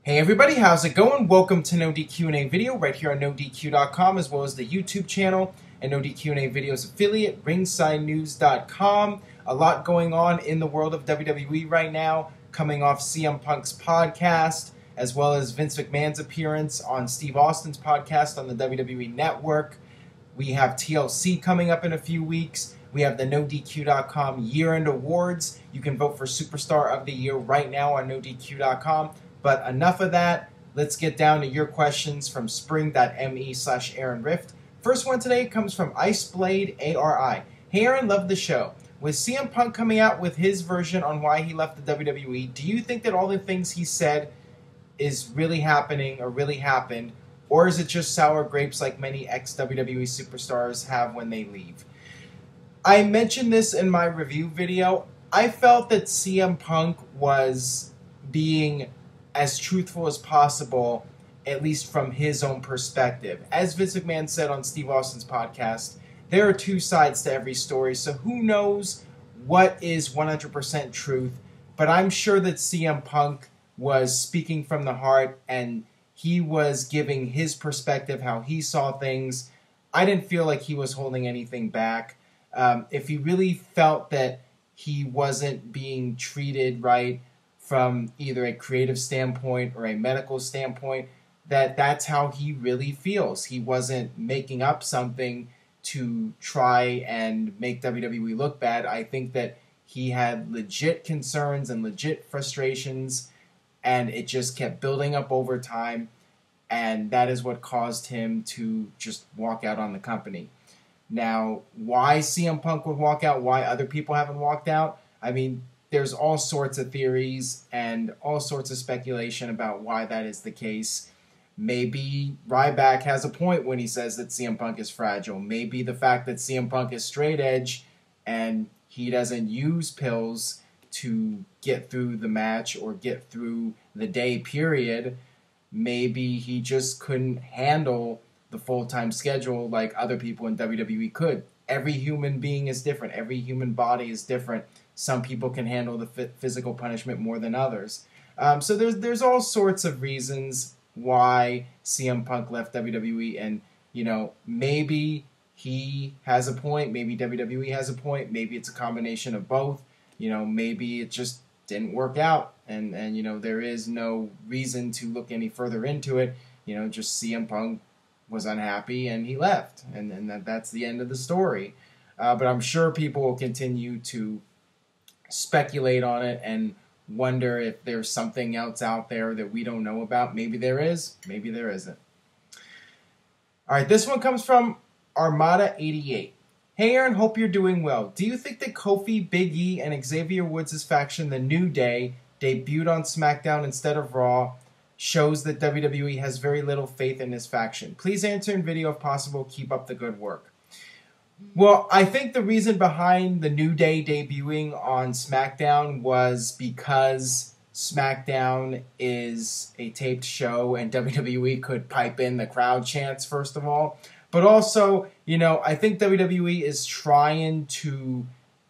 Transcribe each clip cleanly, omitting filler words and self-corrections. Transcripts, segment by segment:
Hey everybody, how's it going? Welcome to NoDQ&A video right here on NoDQ.com, as well as the YouTube channel and NoDQ&A videos affiliate, RingsideNews.com. A lot going on in the world of WWE right now, coming off CM Punk's podcast, as well as Vince McMahon's appearance on Steve Austin's podcast on the WWE Network. We have TLC coming up in a few weeks. We have the NoDQ.com year-end awards. You can vote for Superstar of the Year right now on NoDQ.com. But enough of that. Let's get down to your questions from spring.me/Aaron Rift. First one today comes from Iceblade ARI. Hey Aaron, love the show. With CM Punk coming out with his version on why he left the WWE, do you think that all the things he said is really happening or really happened? Or is it just sour grapes like many ex-WWE superstars have when they leave? I mentioned this in my review video. I felt that CM Punk was being as truthful as possible, at least from his own perspective. As Vince McMahon said on Steve Austin's podcast, there are two sides to every story, so who knows what is 100% truth, but I'm sure that CM Punk was speaking from the heart, and he was giving his perspective, how he saw things. I didn't feel like he was holding anything back. If he really felt that he wasn't being treated right from either a creative standpoint or a medical standpoint, that's how he really feels. He wasn't making up something to try and make WWE look bad. I think that he had legit concerns and legit frustrations, and it just kept building up over time, and that is what caused him to just walk out on the company. Now, why CM Punk would walk out, why other people haven't walked out, I mean, there's all sorts of theories and all sorts of speculation about why that is the case. Maybe Ryback has a point when he says that CM Punk is fragile. Maybe the fact that CM Punk is straight edge and he doesn't use pills to get through the match or get through the day period. Maybe he just couldn't handle the full-time schedule like other people in WWE could. Every human being is different. Every human body is different. Some people can handle the physical punishment more than others. So there's all sorts of reasons why CM Punk left WWE, and maybe he has a point, maybe WWE has a point, maybe it's a combination of both. Maybe it just didn't work out, and there is no reason to look any further into it. Just CM Punk was unhappy and he left, and that's the end of the story. But I'm sure people will continue to speculate on it and wonder if there's something else out there that we don't know about. Maybe there is, maybe there isn't. All right, this one comes from Armada88. Hey Aaron, hope you're doing well. Do you think that Kofi, Big E, and Xavier Woods' faction, The New Day, debuted on Smackdown instead of Raw, shows that WWE has very little faith in this faction? Please answer in video if possible. Keep up the good work. Well, I think the reason behind the New Day debuting on SmackDown was because SmackDown is a taped show and WWE could pipe in the crowd chants, first of all. But also, I think WWE is trying to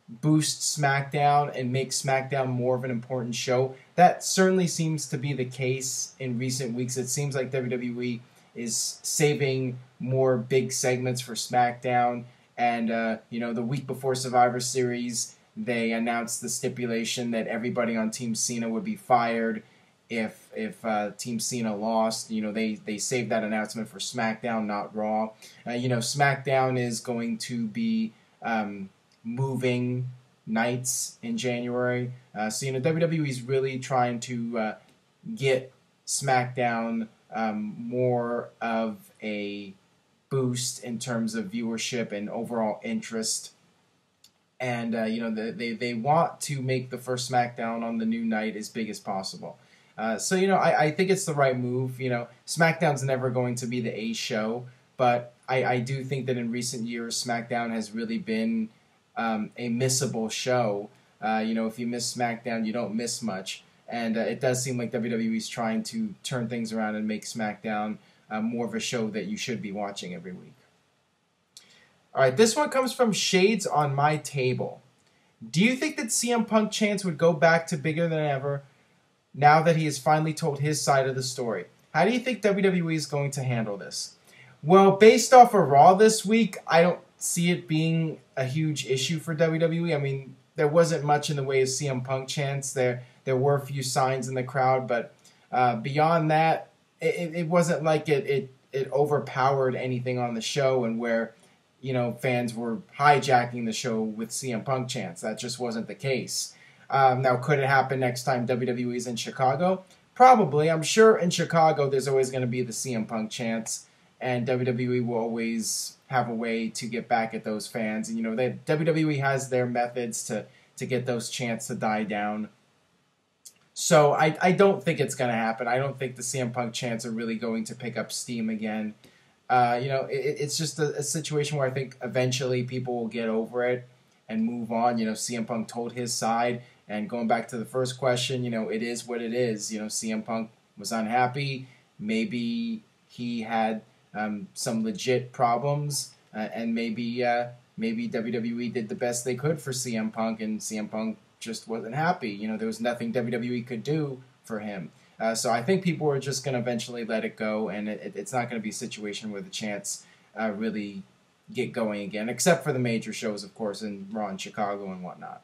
boost SmackDown and make SmackDown more of an important show. That certainly seems to be the case in recent weeks. It seems like WWE is saving more big segments for SmackDown. And, the week before Survivor Series, they announced the stipulation that everybody on Team Cena would be fired if Team Cena lost. They saved that announcement for SmackDown, not Raw. SmackDown is going to be moving nights in January. So, WWE is really trying to get SmackDown more of a boost in terms of viewership and overall interest, and they want to make the first SmackDown on the new night as big as possible. So I think it's the right move. SmackDown's never going to be the A show, but I do think that in recent years SmackDown has really been a missable show. If you miss SmackDown, you don't miss much, and it does seem like WWE's trying to turn things around and make SmackDown more of a show that you should be watching every week. All right, this one comes from Shades on My Table. Do you think that CM Punk chants would go back to bigger than ever now that he has finally told his side of the story. How do you think WWE is going to handle this? Well, based off of Raw this week, I don't see it being a huge issue for WWE. I mean, there wasn't much in the way of CM Punk chants. There were a few signs in the crowd, but beyond that, it wasn't like it overpowered anything on the show, and where fans were hijacking the show with CM Punk chants. That just wasn't the case. Now, could it happen next time WWE is in Chicago? Probably. I'm sure in Chicago there's always going to be the CM Punk chants, and WWE will always have a way to get back at those fans. And WWE has their methods to get those chants to die down. So I don't think it's going to happen. I don't think the CM Punk chants are really going to pick up steam again. It's just a situation where I think eventually people will get over it and move on. CM Punk told his side, and going back to the first question, it is what it is. CM Punk was unhappy. Maybe he had some legit problems, and maybe WWE did the best they could for CM Punk, and CM Punk just wasn't happy. There was nothing WWE could do for him. So I think people are just going to eventually let it go, and it's not going to be a situation where the chants really get going again, except for the major shows, of course, in Raw and Chicago and whatnot.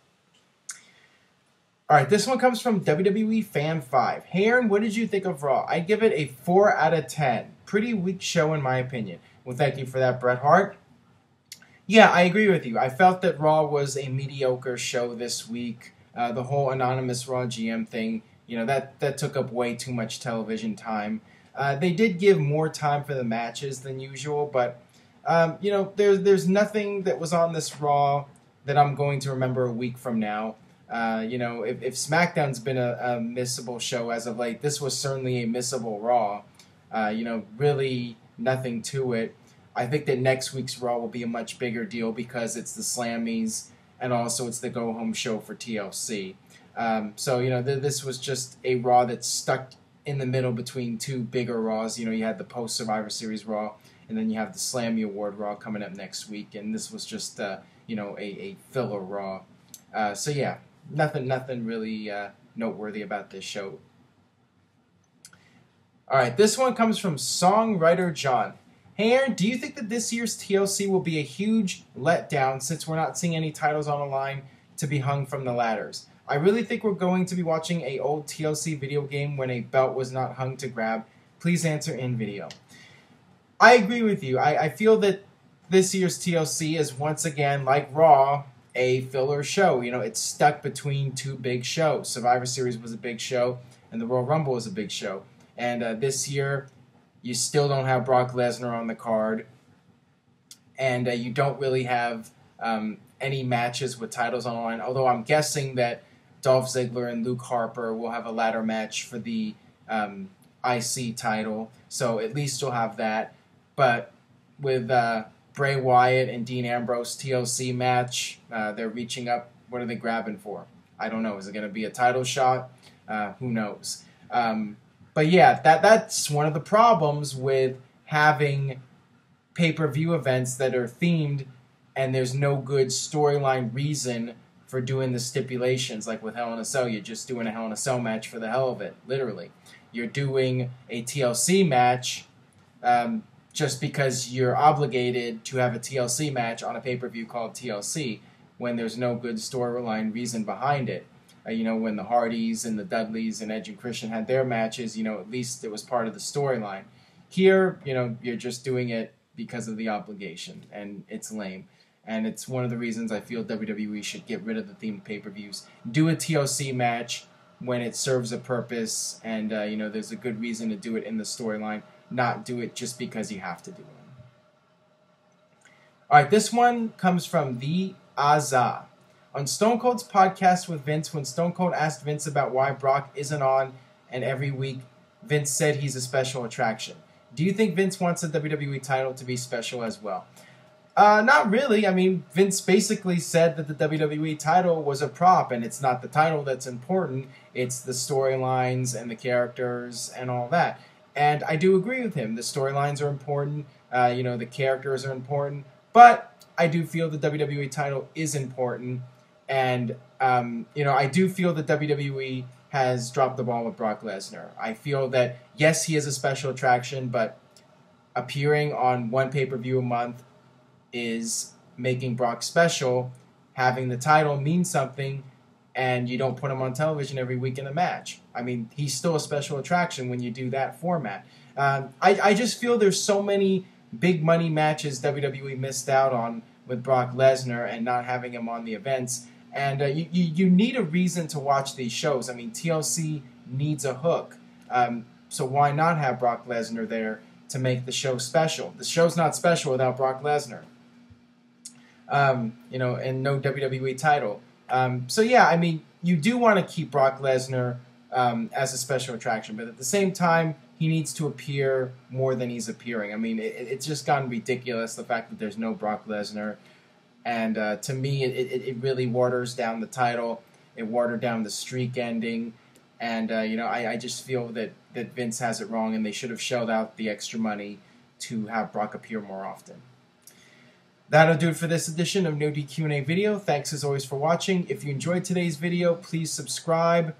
All right, this one comes from WWE Fan 5. Hey, Aaron, what did you think of Raw? I give it a 4 out of 10. Pretty weak show, in my opinion. Well, thank you for that, Bret Hart. Yeah, I agree with you. I felt that Raw was a mediocre show this week. The whole anonymous Raw GM thing, that took up way too much television time. They did give more time for the matches than usual, but there's nothing that was on this Raw that I'm going to remember a week from now. If SmackDown's been a missable show as of late, this was certainly a missable Raw. Really nothing to it. I think that next week's Raw will be a much bigger deal because it's the Slammies, and also it's the go-home show for TLC. This was just a Raw that's stuck in the middle between two bigger Raws. You had the post-Survivor Series Raw, and then you have the Slammy Award Raw coming up next week, and this was just, a filler Raw. Nothing really noteworthy about this show. All right, this one comes from Songwriter John. Hey, Aaron, do you think that this year's TLC will be a huge letdown since we're not seeing any titles on the line to be hung from the ladders? I really think we're going to be watching a old TLC video game when a belt was not hung to grab. Please answer in video. I agree with you. I feel that this year's TLC is once again, like Raw, a filler show. It's stuck between two big shows. Survivor Series was a big show, and the Royal Rumble was a big show. And this year, you still don't have Brock Lesnar on the card, and you don't really have any matches with titles on the line, although I'm guessing that Dolph Ziggler and Luke Harper will have a ladder match for the IC title, so at least you'll have that. But with Bray Wyatt and Dean Ambrose TLC match, they're reaching up. What are they grabbing for? I don't know. Is it going to be a title shot? Who knows? But yeah, that's one of the problems with having pay-per-view events that are themed and there's no good storyline reason for doing the stipulations. Like with Hell in a Cell, you're just doing a Hell in a Cell match for the hell of it, literally. You're doing a TLC match just because you're obligated to have a TLC match on a pay-per-view called TLC when there's no good storyline reason behind it. When the Hardys and the Dudleys and Edge and Christian had their matches, at least it was part of the storyline. Here, you're just doing it because of the obligation, and it's lame. And it's one of the reasons I feel WWE should get rid of the themed pay-per-views. Do a TLC match when it serves a purpose, and there's a good reason to do it in the storyline, not do it just because you have to do it. All right, this one comes from the Azah. On Stone Cold's podcast with Vince, when Stone Cold asked Vince about why Brock isn't on and every week, Vince said he's a special attraction. Do you think Vince wants the WWE title to be special as well? Not really. I mean, Vince basically said that the WWE title was a prop, and it's not the title that's important. It's the storylines and the characters and all that. And I do agree with him. The storylines are important. The characters are important. But I do feel the WWE title is important. And, I do feel that WWE has dropped the ball with Brock Lesnar. I feel that, yes, he is a special attraction, but appearing on one pay-per-view a month is making Brock special. Having the title means something, and you don't put him on television every week in a match. I mean, he's still a special attraction when you do that format. I just feel there's so many big money matches WWE missed out on with Brock Lesnar and not having him on the events. And you need a reason to watch these shows. I mean, TLC needs a hook. So why not have Brock Lesnar there to make the show special? The show's not special without Brock Lesnar. And no WWE title. So yeah, I mean, you do want to keep Brock Lesnar as a special attraction, but at the same time, he needs to appear more than he's appearing. I mean, it's just gotten ridiculous, the fact that there's no Brock Lesnar. And to me, it really waters down the title. It watered down the streak ending. And, I just feel that Vince has it wrong, and they should have shelled out the extra money to have Brock appear more often. That'll do it for this edition of NoDQ&A video. Thanks as always for watching. If you enjoyed today's video, please subscribe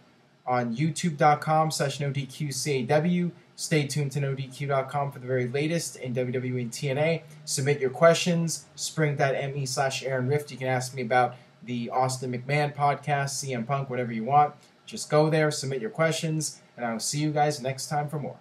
on youtube.com/NoDQCAW. Stay tuned to NoDQ.com for the very latest in WWE and TNA. Submit your questions, spring.me/Aaron Rift. You can ask me about the Austin McMahon podcast, CM Punk, whatever you want. Just go there, submit your questions, and I will see you guys next time for more.